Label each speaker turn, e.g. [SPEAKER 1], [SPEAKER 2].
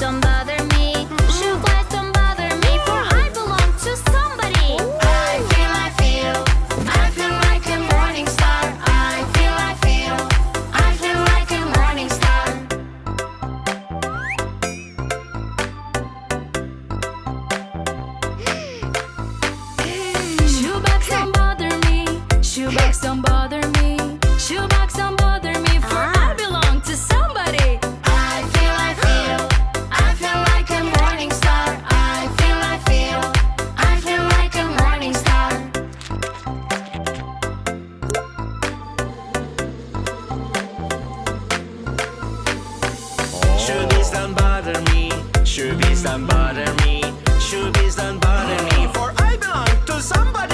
[SPEAKER 1] don't bother me. Shoebox, don't bother me, for I belong to somebody. I feel like a morning star. I feel like a morning star. Shoebox, don't bother me. Shoebox, don't bother me. Shoebox, don't bother me, for I belong to somebody. I feel like a morning star. I feel like a morning star.
[SPEAKER 2] Shoebies don't bother me. Shoebies don't bother me. Shoebies don't bother me, for I belong to somebody.